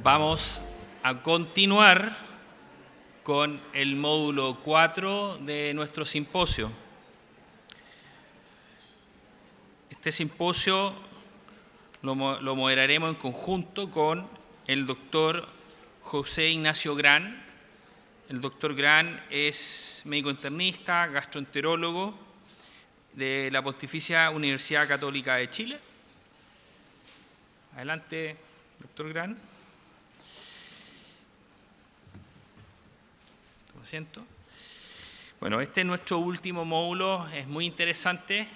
Vamos a continuar con el módulo 4 de nuestro simposio. Este simposio lo moderaremos en conjunto con el doctor José Ignacio Grán. El doctor Grán es médico internista, gastroenterólogo de la Pontificia Universidad Católica de Chile. Adelante, doctor Grán. Toma asiento. Bueno, este es nuestro último módulo, es muy interesante.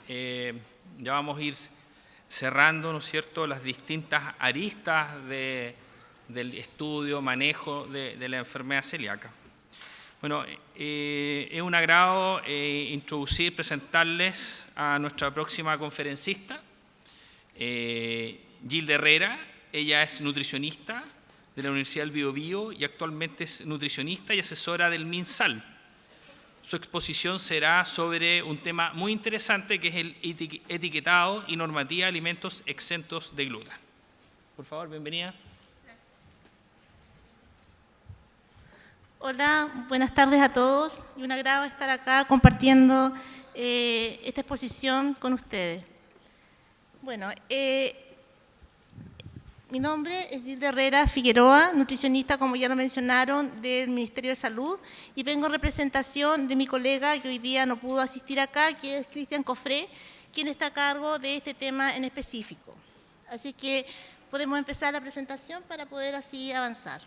Ya vamos a ir cerrando, ¿no es cierto?, las distintas aristas del estudio, manejo de la enfermedad celíaca. Bueno, es un agrado presentarles a nuestra próxima conferencista, Gilda Herrera. Ella es nutricionista de la Universidad del Biobío y actualmente es nutricionista y asesora del MinSal. Su exposición será sobre un tema muy interesante que es el etiquetado y normativa de alimentos exentos de gluten. Por favor, bienvenida. Hola, buenas tardes a todos y un agrado estar acá compartiendo esta exposición con ustedes. Bueno, mi nombre es Gilda Herrera Figueroa, nutricionista, como ya lo mencionaron, del Ministerio de Salud, y vengo en representación de mi colega que hoy día no pudo asistir acá, que es Cristian Cofré, quien está a cargo de este tema en específico. Así que podemos empezar la presentación para poder así avanzar.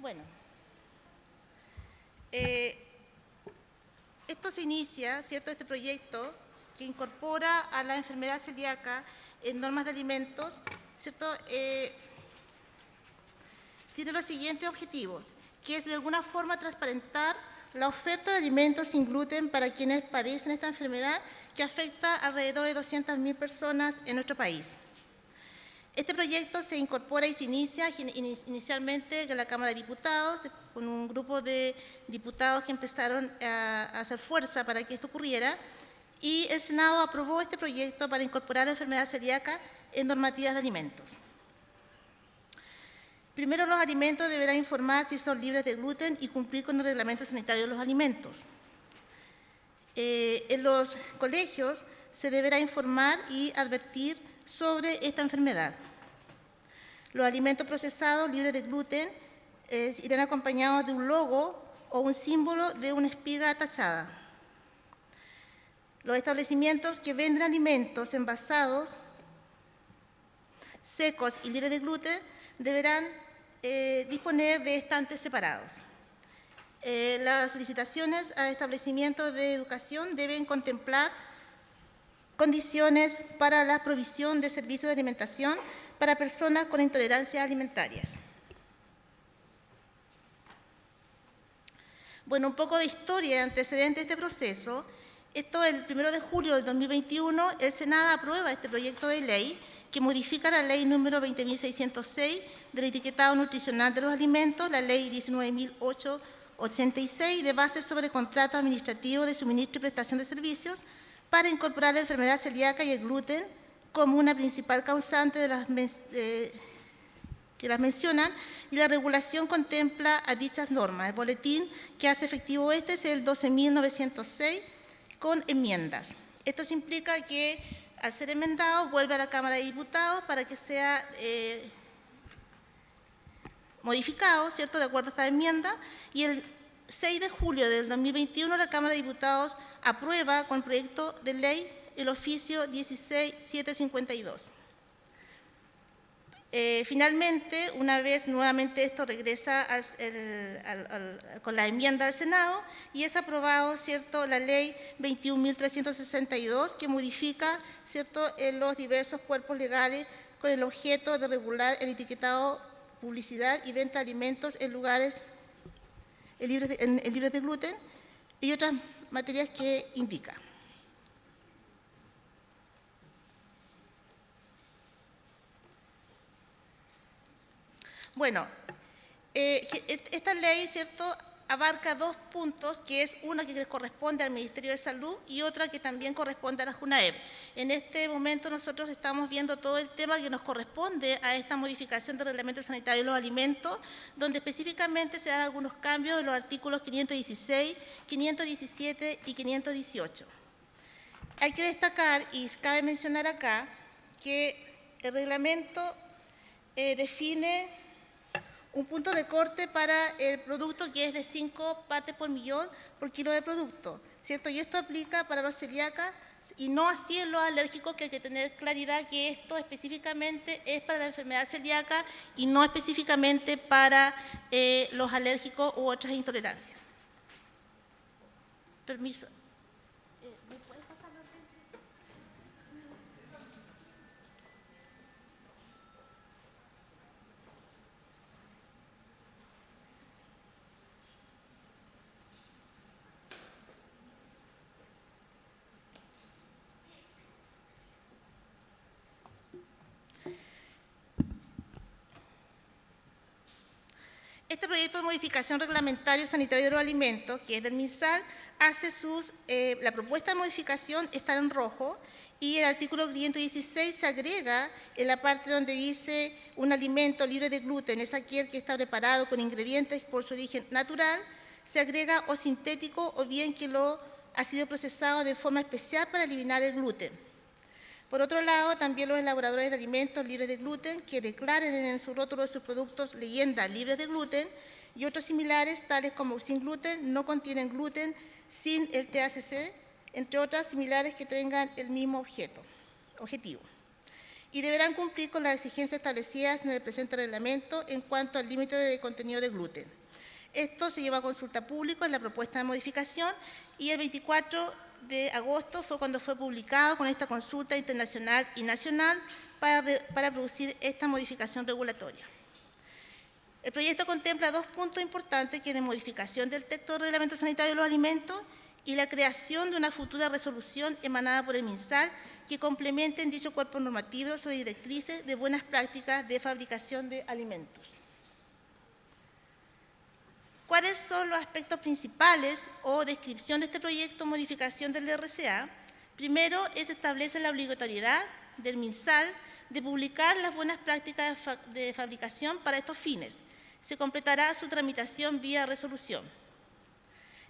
Bueno, esto se inicia, ¿cierto?, este proyecto que incorpora a la enfermedad celíaca en normas de alimentos, ¿cierto? Tiene los siguientes objetivos, que es de alguna forma transparentar la oferta de alimentos sin gluten para quienes padecen esta enfermedad que afecta alrededor de 200.000 personas en nuestro país. Este proyecto se incorpora y se inicia inicialmente en la Cámara de Diputados, con un grupo de diputados que empezaron a hacer fuerza para que esto ocurriera, y el Senado aprobó este proyecto para incorporar la enfermedad celíaca en normativas de alimentos. Primero, los alimentos deberán informar si son libres de gluten y cumplir con el reglamento sanitario de los alimentos. En los colegios se deberá informar y advertir sobre esta enfermedad. Los alimentos procesados libres de gluten irán acompañados de un logo o un símbolo de una espiga tachada. Los establecimientos que venden alimentos envasados, secos y libres de gluten deberán disponer de estantes separados. Las licitaciones a establecimientos de educación deben contemplar condiciones para la provisión de servicios de alimentación para personas con intolerancias alimentarias. Bueno, un poco de historia y antecedente de este proceso. Esto, el 1 de julio del 2021, el Senado aprueba este proyecto de ley que modifica la ley número 20.606 del etiquetado nutricional de los alimentos, la ley 19.886 de bases sobre contrato administrativo de suministro y prestación de servicios, para incorporar la enfermedad celíaca y el gluten como una principal causante que las mencionan, y la regulación contempla a dichas normas. El boletín que hace efectivo este es el 12.906 con enmiendas. Esto implica que, al ser enmendado, vuelve a la Cámara de Diputados para que sea modificado, ¿cierto?, de acuerdo a esta enmienda, y el 6 de julio del 2021 la Cámara de Diputados aprueba con proyecto de ley el oficio 16.752. Finalmente, una vez nuevamente esto regresa con la enmienda al Senado y es aprobado, ¿cierto?, la ley 21.362 que modifica, ¿cierto?, en los diversos cuerpos legales con el objeto de regular el etiquetado, publicidad y venta de alimentos en lugares libres de gluten y otras materias que indica. Bueno, esta ley, ¿cierto?, abarca dos puntos, que es una que corresponde al Ministerio de Salud y otra que también corresponde a la JUNAEP. En este momento nosotros estamos viendo todo el tema que nos corresponde a esta modificación del Reglamento Sanitario de los Alimentos, donde específicamente se dan algunos cambios en los artículos 516, 517 y 518. Hay que destacar, y cabe mencionar acá, que el reglamento define un punto de corte para el producto que es de 5 partes por millón por kilo de producto, ¿cierto? Y esto aplica para los celíacas y no así en los alérgicos, que hay que tener claridad que esto específicamente es para la enfermedad celíaca y no específicamente para los alérgicos u otras intolerancias. Permiso. ¿Me puedes pasar la frente? Este proyecto de modificación reglamentaria sanitaria de los alimentos, que es del MinSal, hace la propuesta de modificación está en rojo y el artículo 516 se agrega en la parte donde dice un alimento libre de gluten es aquel que está preparado con ingredientes por su origen natural, se agrega o sintético o bien que ha sido procesado de forma especial para eliminar el gluten. Por otro lado, también los elaboradores de alimentos libres de gluten que declaren en su rótulo de sus productos leyenda libres de gluten y otros similares, tales como sin gluten, no contienen gluten, sin el THC, entre otras similares que tengan el mismo objetivo. Y deberán cumplir con las exigencias establecidas en el presente reglamento en cuanto al límite de contenido de gluten. Esto se lleva a consulta pública en la propuesta de modificación y el 24 de agosto fue cuando fue publicado con esta consulta internacional y nacional para producir esta modificación regulatoria. El proyecto contempla dos puntos importantes, que es la modificación del texto del Reglamento Sanitario de los Alimentos y la creación de una futura resolución emanada por el MinSal que complementen dicho cuerpo normativo sobre directrices de buenas prácticas de fabricación de alimentos. ¿Cuáles son los aspectos principales o descripción de este proyecto de modificación del DRCA? Primero, establece la obligatoriedad del MinSal de publicar las buenas prácticas de fabricación para estos fines. Se completará su tramitación vía resolución.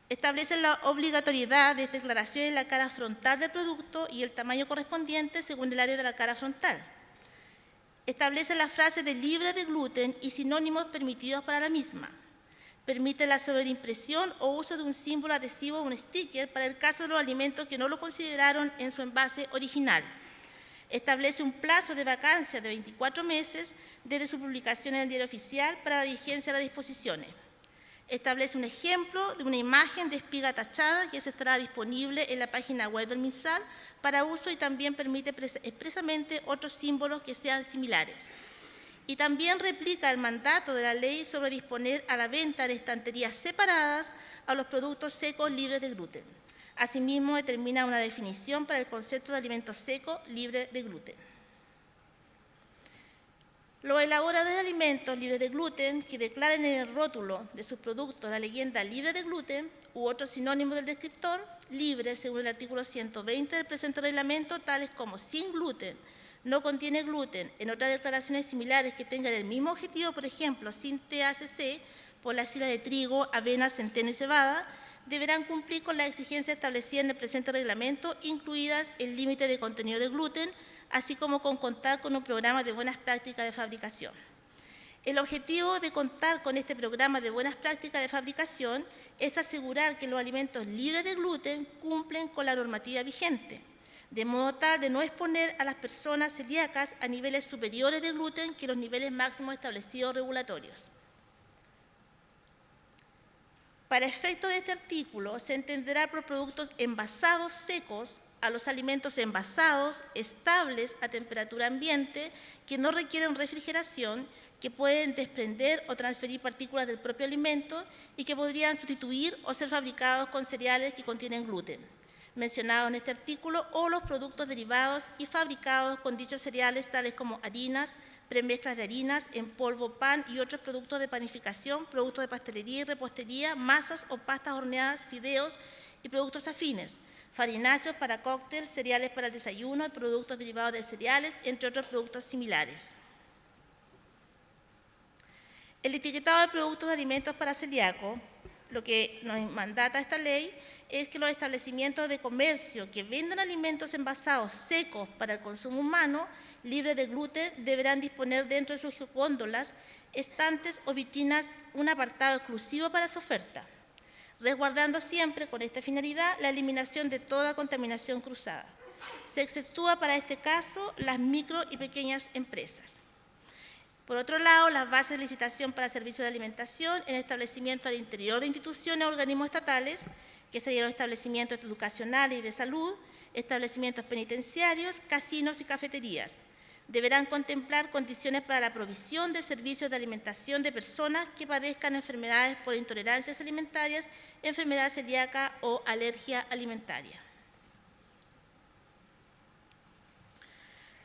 Establece la obligatoriedad de declaración en la cara frontal del producto y el tamaño correspondiente según el área de la cara frontal. Establece la frase de libre de gluten y sinónimos permitidos para la misma. Permite la sobreimpresión o uso de un símbolo adhesivo o un sticker para el caso de los alimentos que no lo consideraron en su envase original. Establece un plazo de vacancia de 24 meses desde su publicación en el Diario Oficial para la vigencia de las disposiciones. Establece un ejemplo de una imagen de espiga tachada que se estará disponible en la página web del MinSal para uso y también permite expresamente otros símbolos que sean similares. Y también replica el mandato de la ley sobre disponer a la venta en estanterías separadas a los productos secos libres de gluten. Asimismo, determina una definición para el concepto de alimento seco libre de gluten. Los elaboradores de alimentos libres de gluten que declaren en el rótulo de sus productos la leyenda libre de gluten u otro sinónimo del descriptor, libre según el artículo 120 del presente reglamento, tales como sin gluten, no contiene gluten, en otras declaraciones similares que tengan el mismo objetivo, por ejemplo, sin THC, por la sigla de trigo, avena, centeno y cebada, deberán cumplir con las exigencias establecidas en el presente reglamento, incluidas el límite de contenido de gluten, así como con contar con un programa de buenas prácticas de fabricación. El objetivo de contar con este programa de buenas prácticas de fabricación es asegurar que los alimentos libres de gluten cumplen con la normativa vigente, de modo tal de no exponer a las personas celíacas a niveles superiores de gluten que los niveles máximos establecidos regulatorios. Para efecto de este artículo, se entenderá por productos envasados secos a los alimentos envasados estables a temperatura ambiente que no requieren refrigeración, que pueden desprender o transferir partículas del propio alimento y que podrían sustituir o ser fabricados con cereales que contienen gluten. mencionados en este artículo o los productos derivados y fabricados con dichos cereales, tales como harinas, premezclas de harinas, en polvo, pan y otros productos de panificación, productos de pastelería y repostería, masas o pastas horneadas, fideos y productos afines, farináceos para cóctel, cereales para el desayuno y productos derivados de cereales, entre otros productos similares. El etiquetado de productos de alimentos para celíacos, lo que nos mandata esta ley es que los establecimientos de comercio que vendan alimentos envasados secos para el consumo humano, libres de gluten, deberán disponer dentro de sus góndolas, estantes o vitrinas un apartado exclusivo para su oferta, resguardando siempre con esta finalidad la eliminación de toda contaminación cruzada. Se exceptúa para este caso las micro y pequeñas empresas. Por otro lado, las bases de licitación para servicios de alimentación en establecimientos al interior de instituciones o organismos estatales, que serían los establecimientos educacionales y de salud, establecimientos penitenciarios, casinos y cafeterías, deberán contemplar condiciones para la provisión de servicios de alimentación de personas que padezcan enfermedades por intolerancias alimentarias, enfermedad celíaca o alergia alimentaria.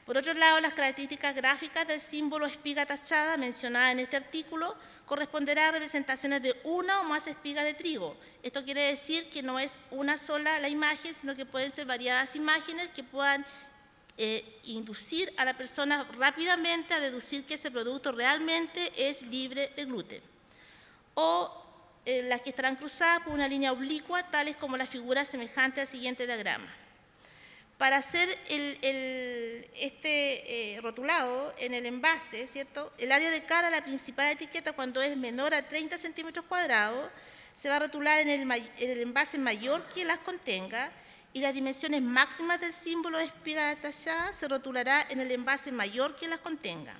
Por otro lado, las características gráficas del símbolo espiga tachada mencionada en este artículo corresponderá a representaciones de una o más espigas de trigo. Esto quiere decir que no es una sola la imagen, sino que pueden ser variadas imágenes que puedan inducir a la persona rápidamente a deducir que ese producto realmente es libre de gluten. O las que estarán cruzadas por una línea oblicua, tales como la figura semejante al siguiente diagrama. Para hacer este rotulado en el envase, ¿cierto? El área de cara a la principal etiqueta, cuando es menor a 30 centímetros cuadrados, se va a rotular en el envase mayor que las contenga, y las dimensiones máximas del símbolo de espiga tachada se rotulará en el envase mayor que las contenga.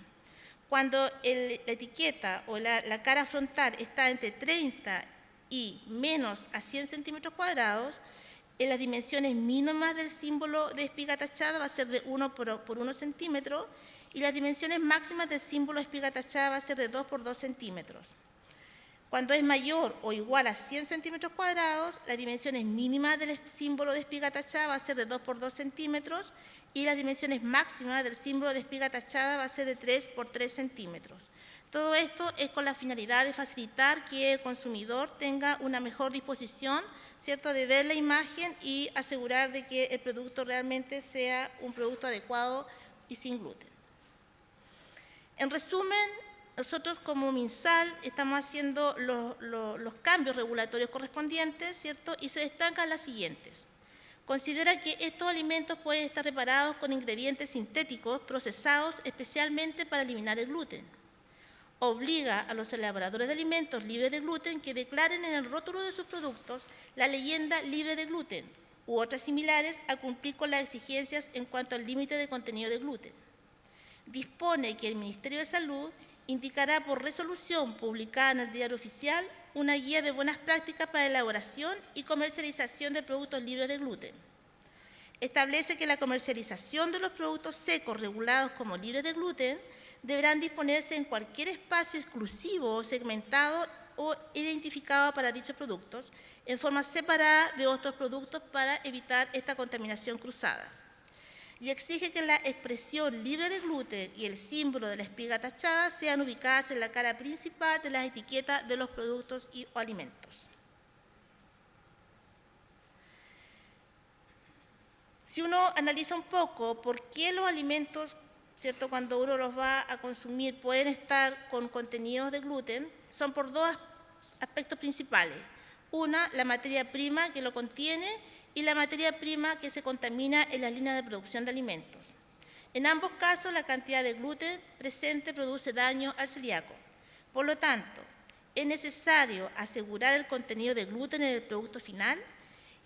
Cuando la etiqueta o la cara frontal está entre 30 y menos a 100 centímetros cuadrados, en las dimensiones mínimas del símbolo de espiga tachada va a ser de 1 por 1 centímetro y las dimensiones máximas del símbolo de espiga tachada va a ser de 2 por 2 centímetros. Cuando es mayor o igual a 100 centímetros cuadrados, las dimensiones mínimas del símbolo de espiga tachada va a ser de 2 por 2 centímetros y las dimensiones máximas del símbolo de espiga tachada va a ser de 3 por 3 centímetros. Todo esto es con la finalidad de facilitar que el consumidor tenga una mejor disposición, ¿cierto?, de ver la imagen y asegurar de que el producto realmente sea un producto adecuado y sin gluten. En resumen, nosotros como MinSal estamos haciendo los cambios regulatorios correspondientes, ¿cierto?, y se destacan las siguientes. Considera que estos alimentos pueden estar preparados con ingredientes sintéticos procesados especialmente para eliminar el gluten. Obliga a los elaboradores de alimentos libres de gluten que declaren en el rótulo de sus productos la leyenda libre de gluten u otras similares a cumplir con las exigencias en cuanto al límite de contenido de gluten. Dispone que el Ministerio de Salud indicará por resolución publicada en el Diario Oficial una guía de buenas prácticas para elaboración y comercialización de productos libres de gluten. Establece que la comercialización de los productos secos regulados como libres de gluten deberán disponerse en cualquier espacio exclusivo o segmentado o identificado para dichos productos, en forma separada de otros productos para evitar esta contaminación cruzada. Y exige que la expresión libre de gluten y el símbolo de la espiga tachada sean ubicadas en la cara principal de las etiquetas de los productos o alimentos. Si uno analiza un poco por qué los alimentos, ¿cierto?, cuando uno los va a consumir pueden estar con contenidos de gluten, son por dos aspectos principales. Una, la materia prima que lo contiene y la materia prima que se contamina en las líneas de producción de alimentos. En ambos casos, la cantidad de gluten presente produce daño al celíaco. Por lo tanto, es necesario asegurar el contenido de gluten en el producto final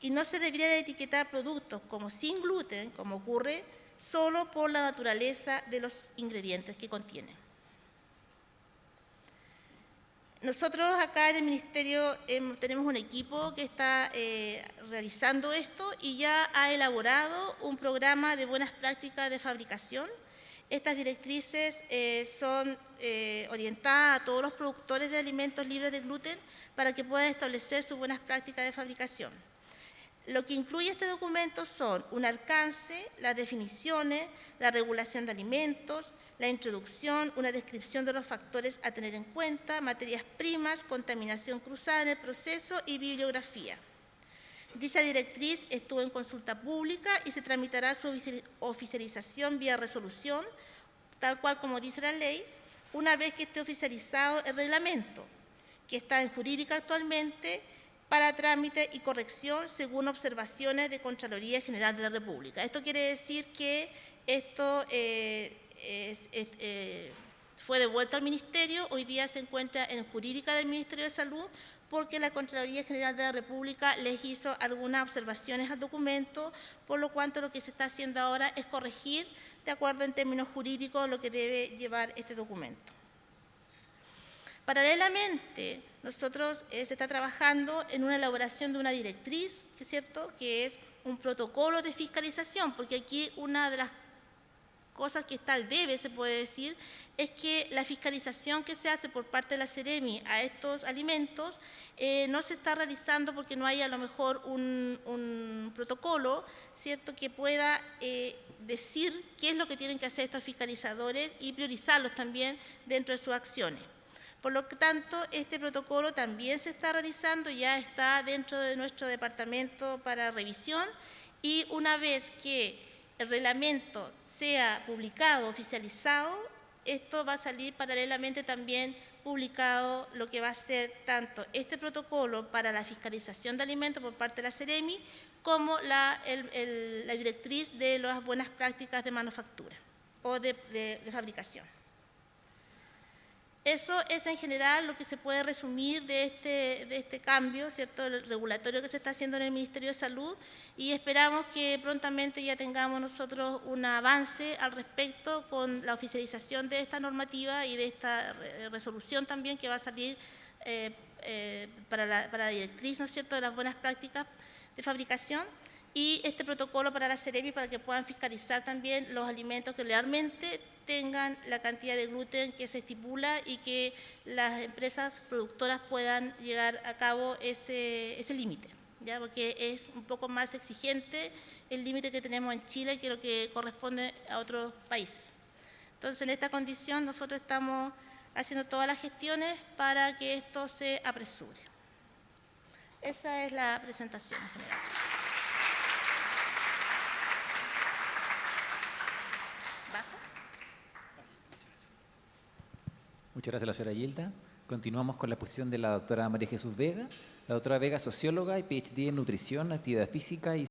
y no se deberían etiquetar productos como sin gluten, como ocurre, solo por la naturaleza de los ingredientes que contienen. Nosotros acá en el Ministerio tenemos un equipo que está realizando esto y ya ha elaborado un programa de buenas prácticas de fabricación. Estas directrices son orientadas a todos los productores de alimentos libres de gluten para que puedan establecer sus buenas prácticas de fabricación. Lo que incluye este documento son un alcance, las definiciones, la regulación de alimentos, la introducción, una descripción de los factores a tener en cuenta, materias primas, contaminación cruzada en el proceso y bibliografía. Dicha directriz estuvo en consulta pública y se tramitará su oficialización vía resolución, tal cual como dice la ley, una vez que esté oficializado el reglamento, que está en jurídica actualmente, para trámite y corrección según observaciones de Contraloría General de la República. Esto quiere decir que esto fue devuelto al Ministerio, hoy día se encuentra en jurídica del Ministerio de Salud, porque la Contraloría General de la República les hizo algunas observaciones al documento, por lo cual lo que se está haciendo ahora es corregir, de acuerdo en términos jurídicos, lo que debe llevar este documento. Paralelamente, nosotros se está trabajando en una elaboración de una directriz, ¿es cierto?, que es un protocolo de fiscalización, porque aquí una de las cosas que está al debe, se puede decir, es que la fiscalización que se hace por parte de la Seremi a estos alimentos no se está realizando porque no hay a lo mejor un protocolo, ¿cierto?, que pueda decir qué es lo que tienen que hacer estos fiscalizadores y priorizarlos también dentro de sus acciones. Por lo tanto, este protocolo también se está realizando, ya está dentro de nuestro departamento para revisión, y una vez que el reglamento sea publicado, oficializado, esto va a salir paralelamente también publicado lo que va a ser tanto este protocolo para la fiscalización de alimentos por parte de la Seremi, como la directriz de las buenas prácticas de manufactura o de fabricación. Eso es en general lo que se puede resumir de este cambio, ¿cierto?, el regulatorio que se está haciendo en el Ministerio de Salud, y esperamos que prontamente ya tengamos nosotros un avance al respecto con la oficialización de esta normativa y de esta resolución también que va a salir para la directriz, ¿no es cierto?, de las buenas prácticas de fabricación, y este protocolo para la Seremi para que puedan fiscalizar también los alimentos que realmente tengan la cantidad de gluten que se estipula y que las empresas productoras puedan llegar a cabo ese límite, ¿ya?, porque es un poco más exigente el límite que tenemos en Chile que lo que corresponde a otros países. Entonces, en esta condición nosotros estamos haciendo todas las gestiones para que esto se apresure. Esa es la presentación en general. Muchas gracias a la señora Gilda. Continuamos con la exposición de la doctora María Jesús Vega. La doctora Vega es socióloga y PhD en nutrición, actividad física y